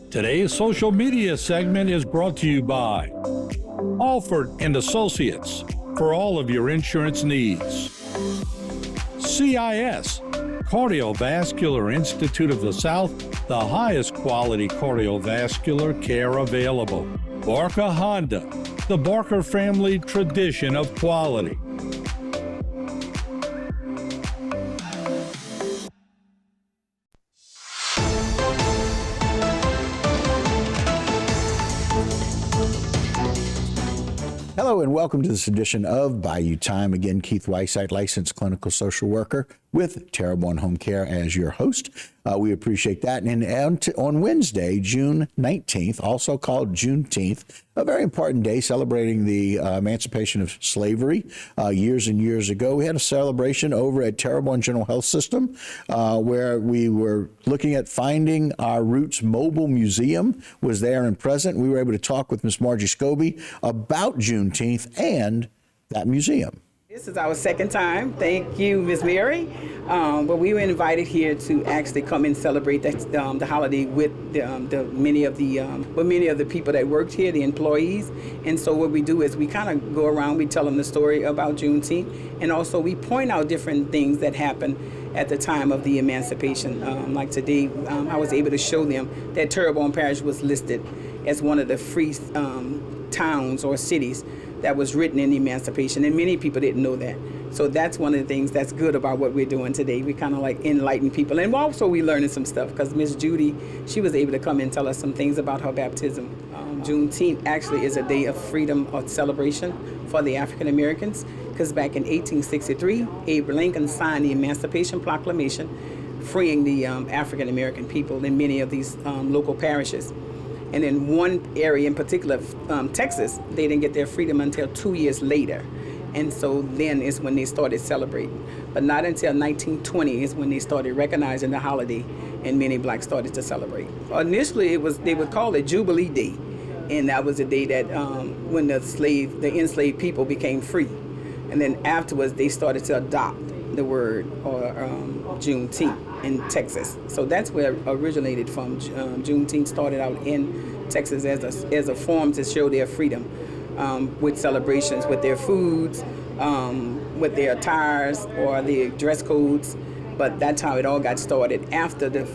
Today's social media segment is brought to you by Alford and Associates for all of your insurance needs. CIS, Cardiovascular Institute of the South, the highest quality cardiovascular care available. Barker Honda, the Barker family tradition of quality. Hello and welcome to this edition of Bayou Time. Again, Keith Whiteside, licensed clinical social worker with Terrebonne Home Care as your host. We appreciate that. And on Wednesday, June 19th, also called Juneteenth, a very important day celebrating the emancipation of slavery years and years ago. We had a celebration over at Terrebonne General Health System where we were looking at finding our roots. Mobile museum was there and present. We were able to talk with Miss Margie Scobie about Juneteenth and that museum. This is our second time. Thank you, Ms. Mary. But we were invited here to actually come and celebrate the holiday with many of the people that worked here, the employees. And so what we do is we kind of go around, we tell them the story about Juneteenth, and also we point out different things that happened at the time of the emancipation. Like today, I was able to show them that Terrebonne Parish was listed as one of the free towns or cities that was written in the emancipation, and many people didn't know that. So that's one of the things that's good about what we're doing today. We kind of like enlighten people, and also we learning some stuff because Miss Judy, she was able to come and tell us some things about her baptism. Juneteenth actually is a day of freedom or celebration for the African Americans, because back in 1863, Abe Lincoln signed the Emancipation Proclamation, freeing the African American people in many of these local parishes. And in one area in particular, Texas, they didn't get their freedom until 2 years later. And so then is when they started celebrating. But not until 1920 is when they started recognizing the holiday and many blacks started to celebrate. Initially, they would call it Jubilee Day. And that was the day that when the enslaved people became free. And then afterwards, they started to adopt the word or Juneteenth in Texas. So that's where it originated from. Juneteenth started out in Texas as a form to show their freedom with celebrations, with their foods, with their attires or their dress codes. But that's how it all got started after the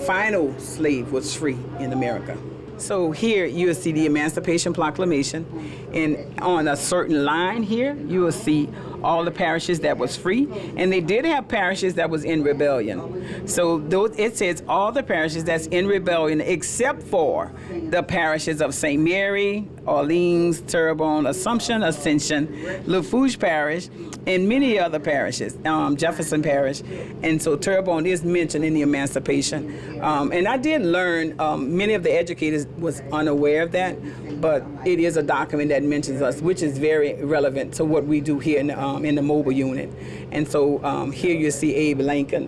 final slave was free in America. So here you will see the Emancipation Proclamation, and on a certain line here you will see all the parishes that was free, and they did have parishes that was in rebellion. So it says all the parishes that's in rebellion except for the parishes of St. Mary, Orleans, Terrebonne, Assumption, Ascension, Lafourche Parish, and many other parishes, Jefferson Parish. And so Terrebonne is mentioned in the Emancipation. And I did learn, many of the educators was unaware of that, but it is a document that mentions us, which is very relevant to what we do here in the mobile unit. And so here you see Abe Lincoln.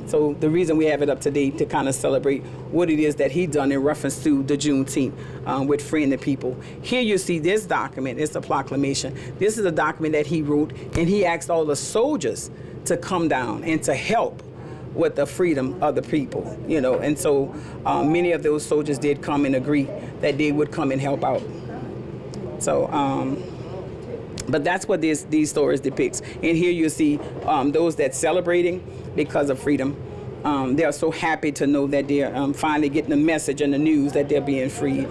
So the reason we have it up today to kind of celebrate what it is that he done in reference to the Juneteenth with freeing the people. Here you see this document. It's a proclamation. This is a document that he wrote, and he asked all the soldiers to come down and to help with the freedom of the people, you know. And so many of those soldiers did come and agree that they would come and help out. So, but that's what these stories depicts. And here you see those that celebrating because of freedom. They are so happy to know that they're finally getting the message and the news that they're being freed.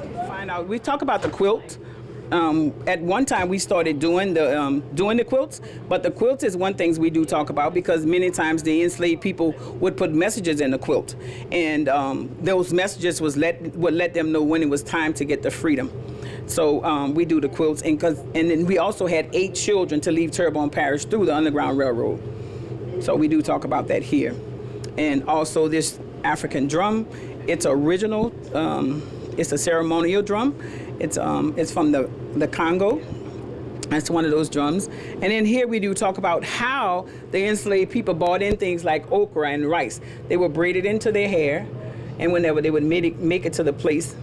We talk about the quilt. At one time we started doing the quilts, but the quilt is one thing we do talk about because many times the enslaved people would put messages in the quilt, and those messages would let them know when it was time to get the freedom. So we do the quilts, and then we also had 8 children to leave Terrebonne Parish through the Underground Railroad. So we do talk about that here. And also this African drum, it's original, it's a ceremonial drum. It's from the Congo. That's one of those drums. And then here we do talk about how the enslaved people brought in things like okra and rice. They were braided into their hair, and whenever they would make it to the place,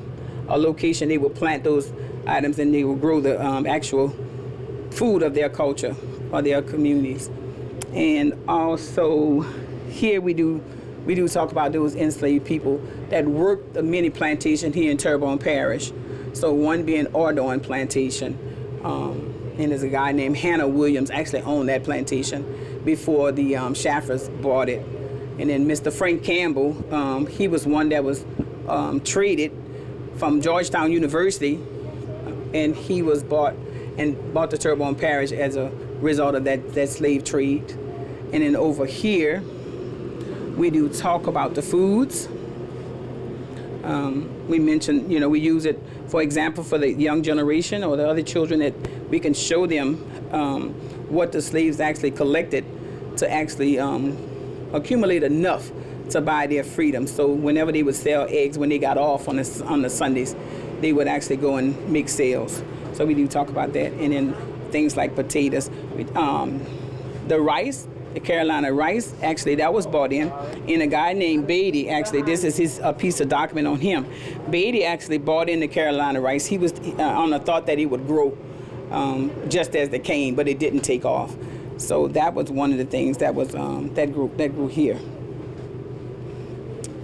a location, they would plant those items and they would grow the actual food of their culture or their communities. And also here we do we do talk about those enslaved people that worked the many plantations here in Terrebonne Parish. So one being Ordon Plantation, and there's a guy named Hannah Williams actually owned that plantation before the Shaffers bought it. And then Mr. Frank Campbell, he was one that was traded from Georgetown University, and he was bought the Terrebonne Parish as a result of that slave trade. And then over here, we do talk about the foods. We mentioned, we use it, for example, for the young generation or the other children, that we can show them what the slaves actually collected to actually accumulate enough to buy their freedom. So whenever they would sell eggs, when they got off on the Sundays, they would actually go and make sales. So we do talk about that. And then things like potatoes. The rice, the Carolina rice, actually that was bought in. And a guy named Beatty, actually, this is a piece of document on him. Beatty actually bought in the Carolina rice. He was on the thought that it would grow just as the cane, but it didn't take off. So that was one of the things that was that grew here.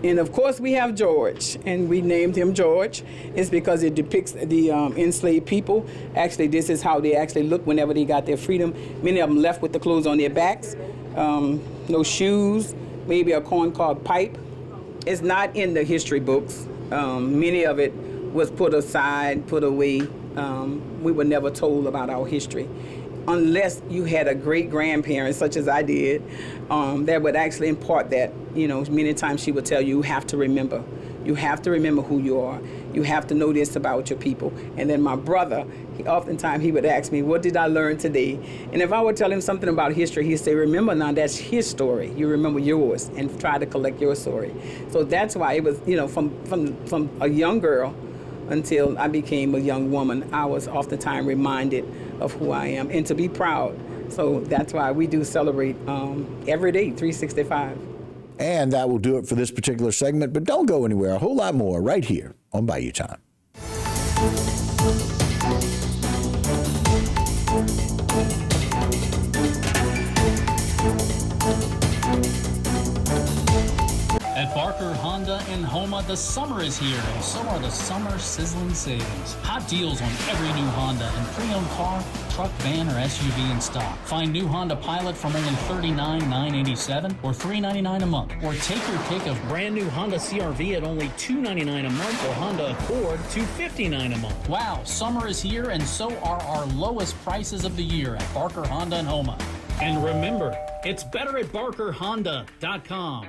And of course we have George, and we named him George. It's because it depicts the enslaved people. Actually, this is how they actually looked whenever they got their freedom. Many of them left with the clothes on their backs, no shoes, maybe a corncob pipe. It's not in the history books. Many of it was put aside, put away. We were never told about our history, unless you had a great-grandparent, such as I did, that would actually impart that. Many times she would tell you, you have to remember. You have to remember who you are. You have to know this about your people. And then my brother, oftentimes he would ask me, what did I learn today? And if I would tell him something about history, he'd say, remember now, that's his story. You remember yours and try to collect your story. So that's why it was, from a young girl until I became a young woman, I was oftentimes reminded of who I am and to be proud. So that's why we do celebrate every day, 365. And that will do it for this particular segment, but don't go anywhere. A whole lot more right here on Bayou Time. At Barker Honda in Houma, the summer is here, and so are the summer sizzling savings. Hot deals on every new Honda and pre-owned car, truck, van, or SUV in stock. Find new Honda Pilot from only $39,987 or $399 a month. Or take your pick of brand new Honda CR-V at only $299 a month, or Honda Accord $259 a month. Wow, summer is here, and so are our lowest prices of the year at Barker Honda in Houma. And remember, it's better at BarkerHonda.com.